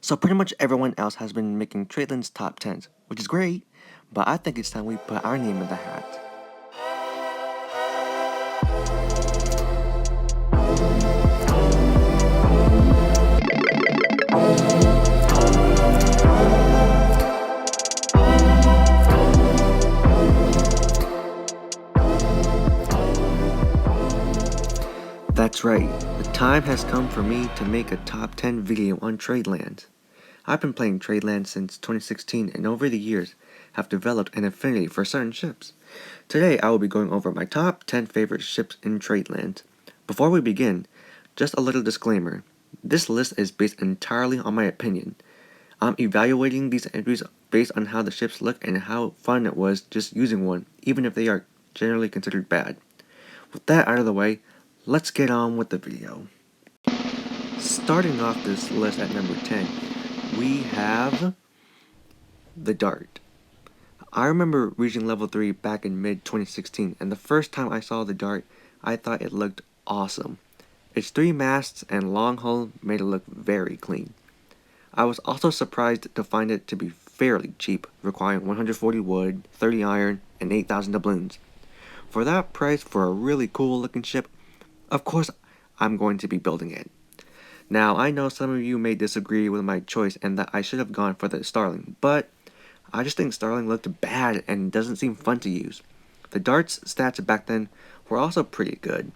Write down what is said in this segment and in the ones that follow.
So pretty much everyone else has been making Tradelands top 10s, which is great, but I think it's time we put our name in the hat. That's right, the time has come for me to make a top 10 video on Tradelands. I've been playing Tradelands since 2016 and over the years have developed an affinity for certain ships. Today I will be going over my top 10 favorite ships in Tradelands. Before we begin, just a little disclaimer. This list is based entirely on my opinion. I'm evaluating these entries based on how the ships look and how fun it was just using one, even if they are generally considered bad. With that out of the way, let's get on with the video. Starting off this list at number 10, we have the Dart. I remember reaching level 3 back in mid-2016, and the first time I saw the Dart, I thought it looked awesome. Its 3 masts and long hull made it look very clean. I was also surprised to find it to be fairly cheap, requiring 140 wood, 30 iron, and 8,000 doubloons. For that price for a really cool looking ship, of course I'm going to be building it. Now I know some of you may disagree with my choice and that I should have gone for the Starling, but I just think Starling looked bad and doesn't seem fun to use. The Dart's stats back then were also pretty good.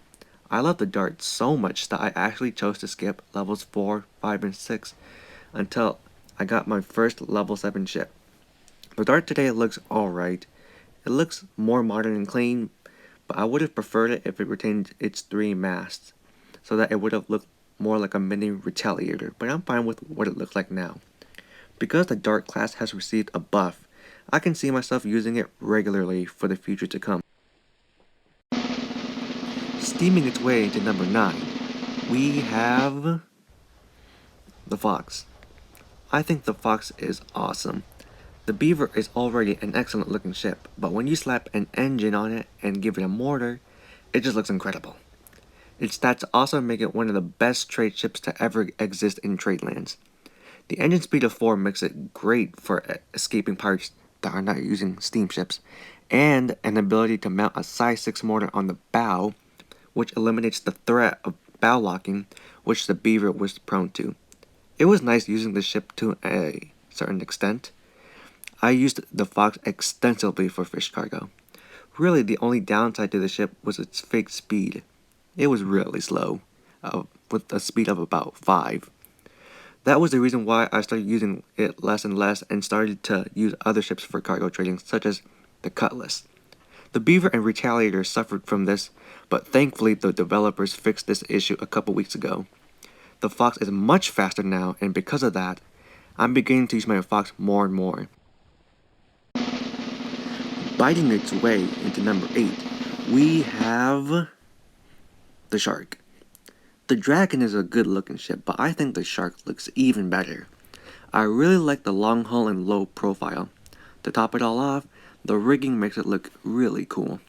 I love the Dart so much that I actually chose to skip levels 4, 5, and 6 until I got my first level 7 ship. The Dart today looks alright. It looks more modern and clean, but I would have preferred it if it retained its 3 masts, so that it would have looked more like a mini Retaliator, but I'm fine with what it looks like now. Because the Dart class has received a buff, I can see myself using it regularly for the future to come. Steaming its way into number 9, we have the Fox. I think the Fox is awesome. The Beaver is already an excellent looking ship, but when you slap an engine on it and give it a mortar, it just looks incredible. Its stats also make it one of the best trade ships to ever exist in Tradelands. The engine speed of 4 makes it great for escaping pirates that are not using steamships, and an ability to mount a size 6 mortar on the bow, which eliminates the threat of bow locking, which the Beaver was prone to. It was nice using the ship to a certain extent. I used the Fox extensively for fish cargo. Really, the only downside to the ship was its fake speed. It was really slow, with a speed of about 5. That was the reason why I started using it less and less and started to use other ships for cargo trading, such as the Cutlass. The Beaver and Retaliator suffered from this, but thankfully the developers fixed this issue a couple weeks ago. The Fox is much faster now, and because of that, I'm beginning to use my Fox more and more. Biting its way into number 8, we have the Shark. The Dragon is a good looking ship, but I think the Shark looks even better. I really like the long hull and low profile. To top it all off, the rigging makes it look really cool.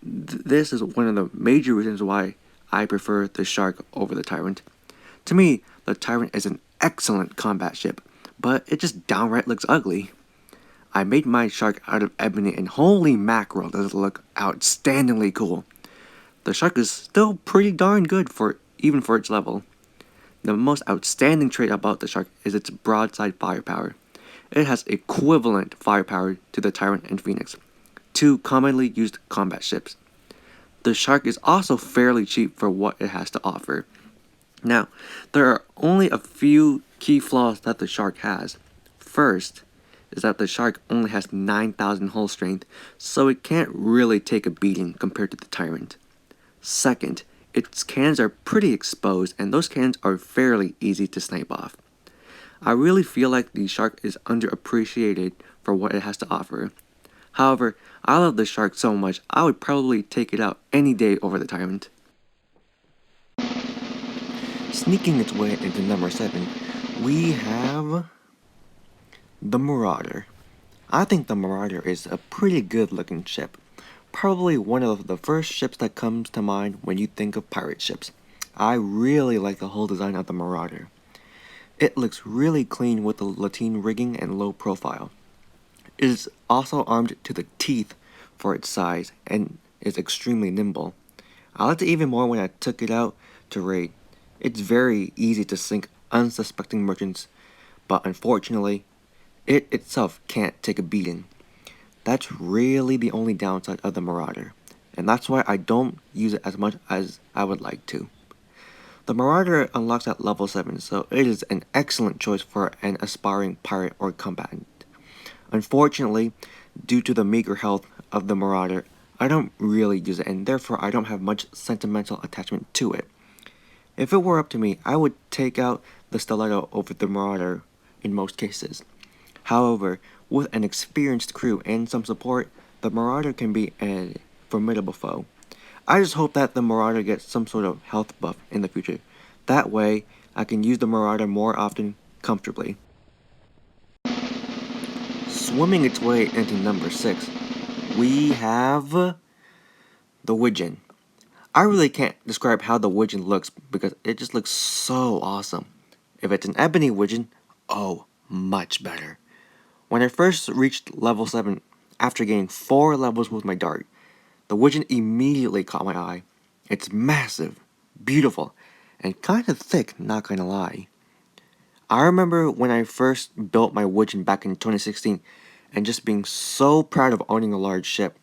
This is one of the major reasons why I prefer the Shark over the Tyrant. To me, the Tyrant is an excellent combat ship, but it just downright looks ugly. I made my Shark out of ebony and holy mackerel does it look outstandingly cool. The Shark is still pretty darn good even for its level. The most outstanding trait about the Shark is its broadside firepower. It has equivalent firepower to the Tyrant and Phoenix, 2 commonly used combat ships. The Shark is also fairly cheap for what it has to offer. Now, there are only a few key flaws that the Shark has. First is that the Shark only has 9,000 hull strength, so it can't really take a beating compared to the Tyrant. Second, its cannons are pretty exposed, and those cannons are fairly easy to snipe off. I really feel like the Shark is underappreciated for what it has to offer. However, I love the Shark so much, I would probably take it out any day over the Tyrant. Sneaking its way into number 7, we have the Marauder. I think the Marauder is a pretty good looking ship. Probably one of the first ships that comes to mind when you think of pirate ships. I really like the whole design of the Marauder. It looks really clean with the lateen rigging and low profile. It is also armed to the teeth for its size and is extremely nimble. I liked it even more when I took it out to raid. It's very easy to sink unsuspecting merchants, but unfortunately, it itself can't take a beating. That's really the only downside of the Marauder, and that's why I don't use it as much as I would like to. The Marauder unlocks at level 7, so it is an excellent choice for an aspiring pirate or combatant. Unfortunately, due to the meager health of the Marauder, I don't really use it, and therefore I don't have much sentimental attachment to it. If it were up to me, I would take out the Stiletto over the Marauder in most cases. However, with an experienced crew and some support, the Marauder can be a formidable foe. I just hope that the Marauder gets some sort of health buff in the future. That way, I can use the Marauder more often comfortably. Swimming its way into number 6, we have the Widgeon. I really can't describe how the Widgeon looks because it just looks so awesome. If it's an ebony Widgeon, oh, much better. When I first reached level 7, after gaining 4 levels with my dart, the Widgeon immediately caught my eye. It's massive, beautiful, and kind of thick, not gonna lie. I remember when I first built my Widgeon back in 2016 and just being so proud of owning a large ship.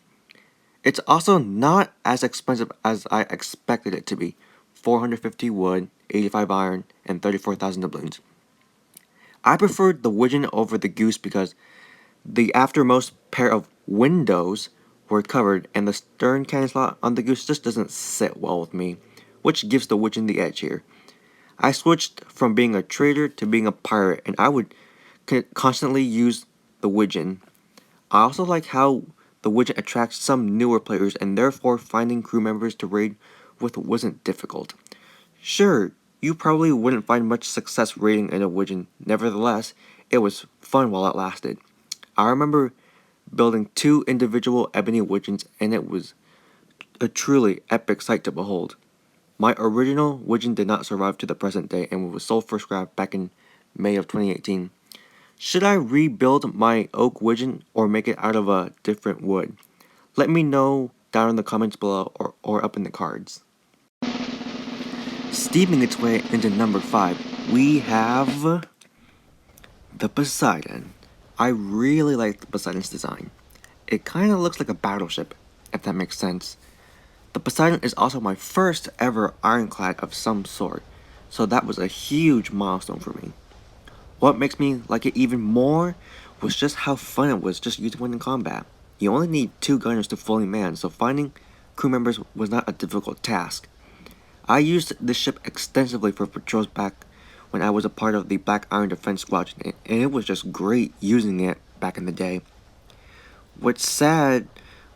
It's also not as expensive as I expected it to be. 450 wood, 85 iron, and 34,000 doubloons. I preferred the Widgeon over the Goose because the aftermost pair of windows were covered and the stern cannon slot on the Goose just doesn't sit well with me, which gives the Widgeon the edge here. I switched from being a trader to being a pirate, and I would constantly use the Widgeon. I also like how the Widgeon attracts some newer players, and therefore finding crew members to raid with wasn't difficult. Sure, you probably wouldn't find much success raiding in a Widgeon, nevertheless, it was fun while it lasted. I remember building 2 individual ebony Widgeons, and it was a truly epic sight to behold. My original Widgeon did not survive to the present day and was sold for scrap back in May of 2018. Should I rebuild my oak Widgeon or make it out of a different wood? Let me know down in the comments below or up in the cards. Steaming its way into number 5, we have the Poseidon. I really like the Poseidon's design. It kind of looks like a battleship, if that makes sense. The Poseidon is also my first ever ironclad of some sort, so that was a huge milestone for me. What makes me like it even more was just how fun it was just using one in combat. You only need 2 gunners to fully man, so finding crew members was not a difficult task. I used this ship extensively for patrols back when I was a part of the Black Iron Defense Squadron, and it was just great using it back in the day. What's sad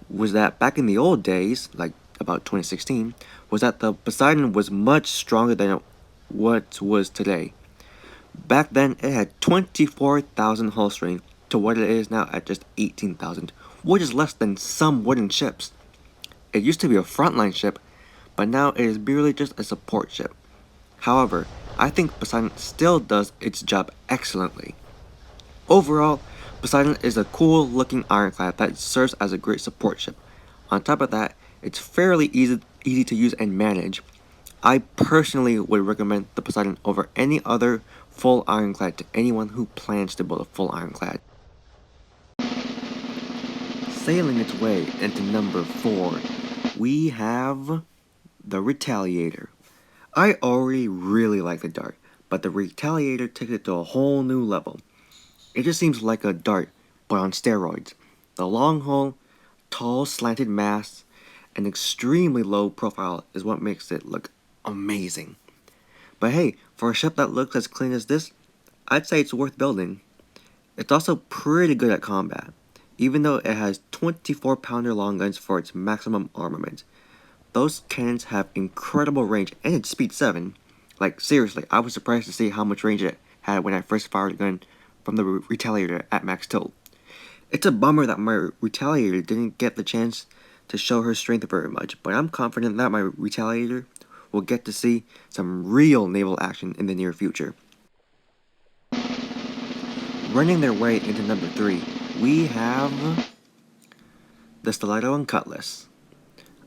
was that back in the old days, like about 2016, was that the Poseidon was much stronger than what was today. Back then, it had 24,000 hull strength to what it is now at just 18,000, which is less than some wooden ships. It used to be a frontline ship, but now it is merely just a support ship. However, I think Poseidon still does its job excellently. Overall, Poseidon is a cool looking ironclad that serves as a great support ship. On top of that, it's fairly easy to use and manage. I personally would recommend the Poseidon over any other full ironclad to anyone who plans to build a full ironclad. Sailing its way into number 4, we have the Retaliator. I already really like the dart, but the Retaliator takes it to a whole new level. It just seems like a dart, but on steroids. The long hull, tall slanted masts, and extremely low profile is what makes it look amazing. But hey, for a ship that looks as clean as this, I'd say it's worth building. It's also pretty good at combat, even though it has 24-pounder long guns for its maximum armament. Those cannons have incredible range and it's speed 7. Like seriously, I was surprised to see how much range it had when I first fired a gun from the Retaliator at max tilt. It's a bummer that my Retaliator didn't get the chance to show her strength very much, but I'm confident that my Retaliator will get to see some real naval action in the near future. Running their way into number 3, we have the Stiletto and Cutlass.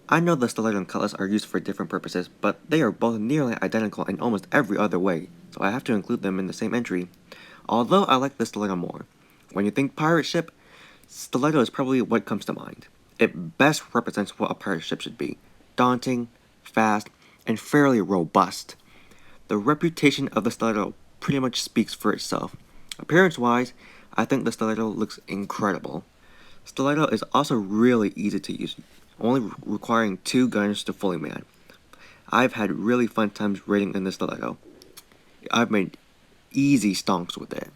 I know the Stiletto and Cutlass are used for different purposes, but they are both nearly identical in almost every other way, so I have to include them in the same entry. Although I like the Stiletto more. When you think pirate ship, Stiletto is probably what comes to mind. It best represents what a pirate ship should be: daunting, fast, and fairly robust. The reputation of the Stiletto pretty much speaks for itself. Appearance-wise, I think the Stiletto looks incredible. Stiletto is also really easy to use, only requiring 2 guns to fully man. I've had really fun times raiding in the Stiletto. I've made easy stonks with it.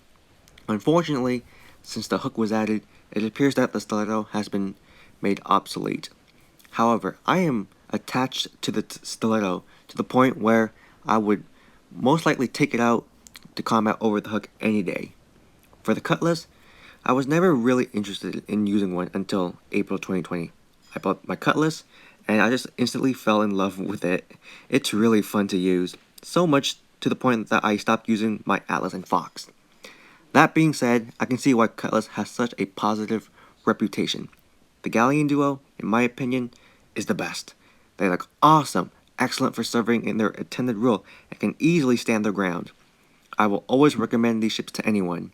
Unfortunately, since the hook was added, it appears that the Stiletto has been made obsolete. However, I am attached to the Stiletto to the point where I would most likely take it out to combat over the hook any day. For the Cutlass, I was never really interested in using one until April 2020. I bought my Cutlass, and I just instantly fell in love with it. It's really fun to use, so much to the point that I stopped using my Atlas and Fox. That being said, I can see why Cutlass has such a positive reputation. The Galleon duo, in my opinion, is the best. They look awesome, excellent for serving in their intended role, and can easily stand their ground. I will always recommend these ships to anyone.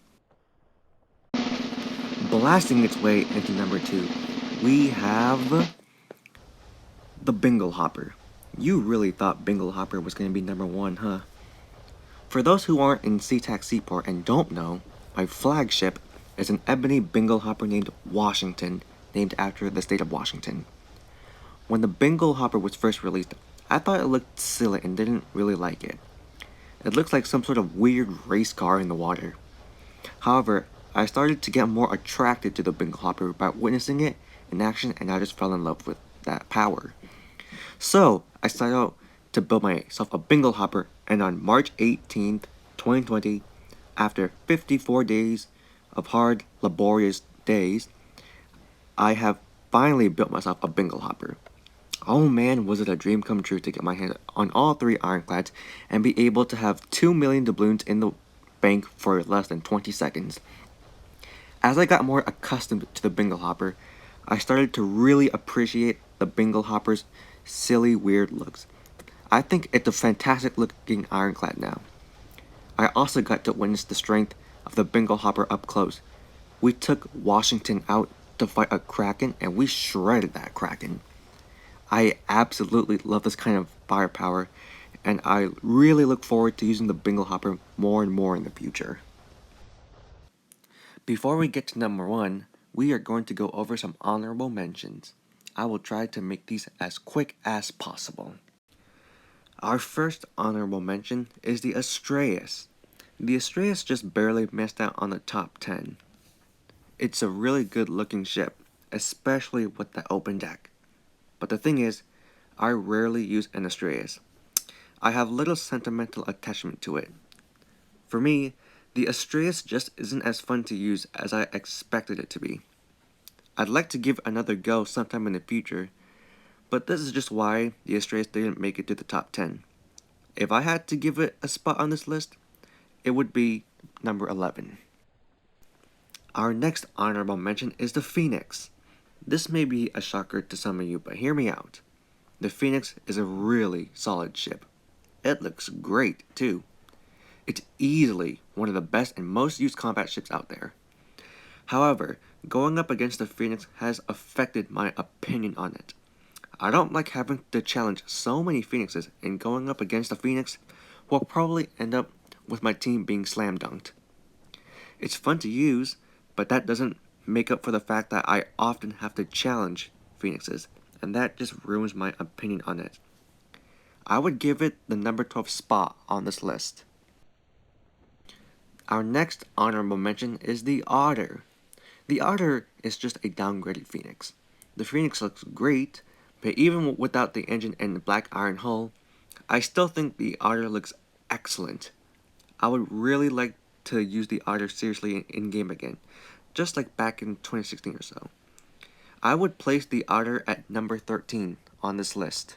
Blasting its way into number 2, we have the Bingle Hopper. You really thought Bingle Hopper was going to be number 1, huh? For those who aren't in SeaTac Seaport and don't know, my flagship is an ebony Bingle Hopper named Washington, named after the state of Washington. When the Bingle Hopper was first released, I thought it looked silly and didn't really like it. It looks like some sort of weird race car in the water. However, I started to get more attracted to the Bingle Hopper by witnessing it in action, and I just fell in love with that power. So, I started out to build myself a Bingle Hopper, and on March 18th, 2020, after 54 days of hard, laborious days, I have finally built myself a Bingle Hopper. Oh man, was it a dream come true to get my hands on all 3 ironclads and be able to have 2 million doubloons in the bank for less than 20 seconds. As I got more accustomed to the Bingle Hopper, I started to really appreciate the Bingle Hopper's silly, weird looks. I think it's a fantastic looking ironclad now. I also got to witness the strength of the Bingle Hopper up close. We took Washington out to fight a Kraken, and we shredded that Kraken. I absolutely love this kind of firepower, and I really look forward to using the Bingle Hopper more and more in the future. Before we get to number 1, we are going to go over some honorable mentions. I will try to make these as quick as possible. Our first honorable mention is the Astraeus. The Astraeus just barely missed out on the top 10. It's a really good looking ship, especially with the open deck. But the thing is, I rarely use an Astraeus. I have little sentimental attachment to it. For me, the Astraeus just isn't as fun to use as I expected it to be. I'd like to give another go sometime in the future, but this is just why the Astraeus didn't make it to the top 10. If I had to give it a spot on this list, it would be number 11. Our next honorable mention is the Phoenix. This may be a shocker to some of you, but hear me out. The Phoenix is a really solid ship. It looks great, too. It's easily one of the best and most used combat ships out there. However, going up against the Phoenix has affected my opinion on it. I don't like having to challenge so many Phoenixes, and going up against the Phoenix will probably end up with my team being slam dunked. It's fun to use, but that doesn't make up for the fact that I often have to challenge Phoenixes, and that just ruins my opinion on it. I would give it the number 12 spot on this list. Our next honorable mention is the Otter. The Otter is just a downgraded Phoenix. The Phoenix looks great, but even without the engine and the black iron hull, I still think the Otter looks excellent. I would really like to use the Otter seriously in-game again, just like back in 2016 or so. I would place the Otter at number 13 on this list.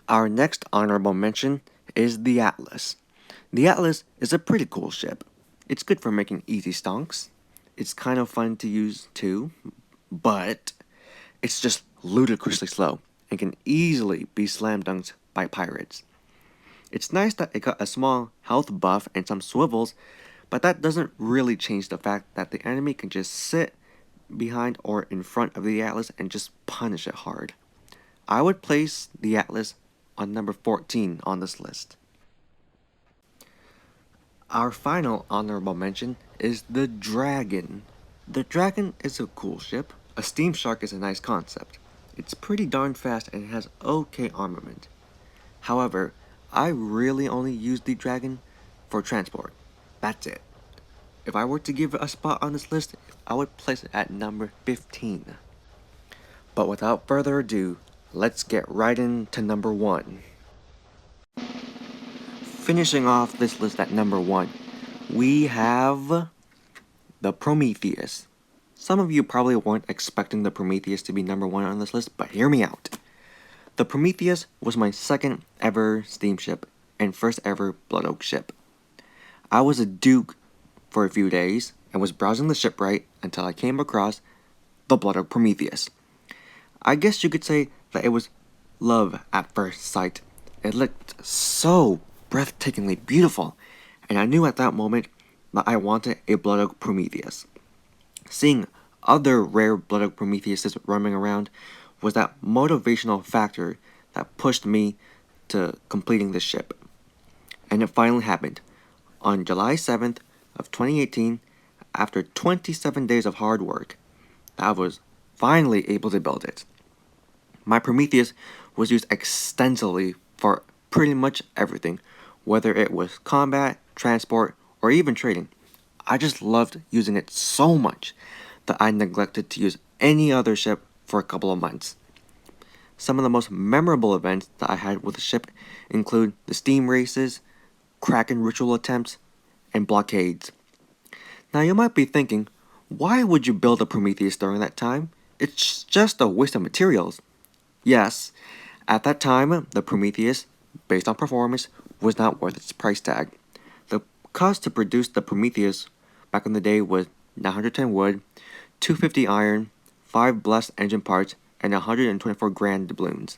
Our next honorable mention is the Atlas. The Atlas is a pretty cool ship. It's good for making easy stonks. It's kind of fun to use too, but it's just ludicrously slow and can easily be slam dunked by pirates. It's nice that it got a small health buff and some swivels, but that doesn't really change the fact that the enemy can just sit behind or in front of the Atlas and just punish it hard. I would place the Atlas on number 14 on this list. Our final honorable mention is the Dragon. The Dragon is a cool ship. A steam shark is a nice concept. It's pretty darn fast and it has okay armament. However, I really only use the Dragon for transport. That's it. If I were to give it a spot on this list, I would place it at number 15. But without further ado, let's get right into number 1. Finishing off this list at number 1, we have the Prometheus. Some of you probably weren't expecting the Prometheus to be number 1 on this list, but hear me out. The Prometheus was my second ever steamship and first ever Blood Oak ship. I was a Duke for a few days and was browsing the shipwright until I came across the Blood Oak Prometheus. I guess you could say that it was love at first sight. It looked so breathtakingly beautiful, and I knew at that moment that I wanted a Blood Oak Prometheus. Seeing other rare Blood Oak Prometheuses roaming around was that motivational factor that pushed me to completing this ship. And it finally happened. On July 7th of 2018, after 27 days of hard work, I was finally able to build it. My Prometheus was used extensively for pretty much everything, whether it was combat, transport, or even trading. I just loved using it so much that I neglected to use any other ship for a couple of months. Some of the most memorable events that I had with the ship include the steam races, Kraken ritual attempts, and blockades. Now you might be thinking, why would you build a Prometheus during that time? It's just a waste of materials. Yes, at that time, the Prometheus, based on performance, was not worth its price tag. The cost to produce the Prometheus back in the day was 910 wood, 250 iron, 5 blessed engine parts, and 124 grand doubloons.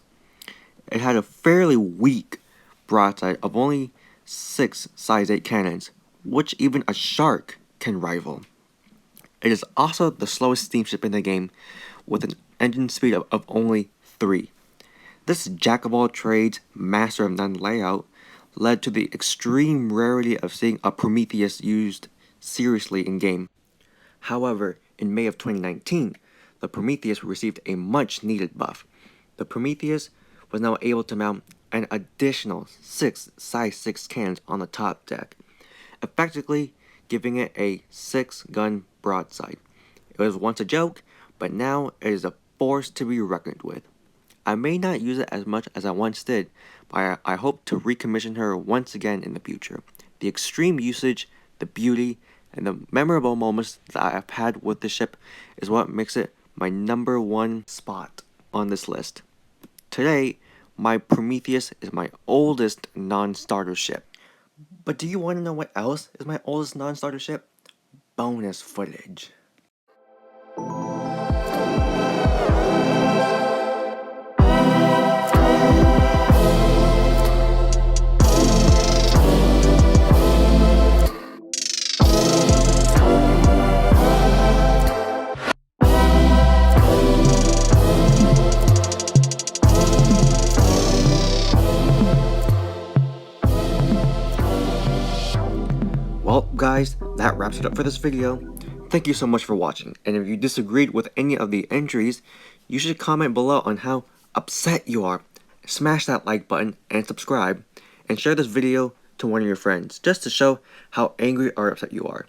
It had a fairly weak broadside of only 6 size 8 cannons, which even a shark can rival. It is also the slowest steamship in the game, with an engine speed of only 3. This jack-of-all-trades, master of none layout led to the extreme rarity of seeing a Prometheus used seriously in-game. However, in May of 2019, the Prometheus received a much-needed buff. The Prometheus was now able to mount an additional 6 size 6 cannons on the top deck, effectively giving it a 6-gun broadside. It was once a joke, but now it is a force to be reckoned with. I may not use it as much as I once did, but I hope to recommission her once again in the future. The extreme usage, the beauty, and the memorable moments that I have had with the ship is what makes it my number 1 spot on this list. Today, my Prometheus is my oldest non-starter ship. But do you want to know what else is my oldest non-starter ship? Bonus footage. Well, guys, that wraps it up for this video. Thank you so much for watching, and if you disagreed with any of the entries, you should comment below on how upset you are. Smash that like button and subscribe, and share this video to one of your friends, just to show how angry or upset you are.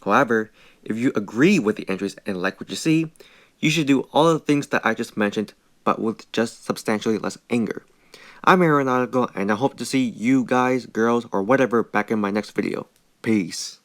However, if you agree with the entries and like what you see, you should do all the things that I just mentioned, but with just substantially less anger. I'm Aeronautical, and I hope to see you guys, girls, or whatever back in my next video. Peace.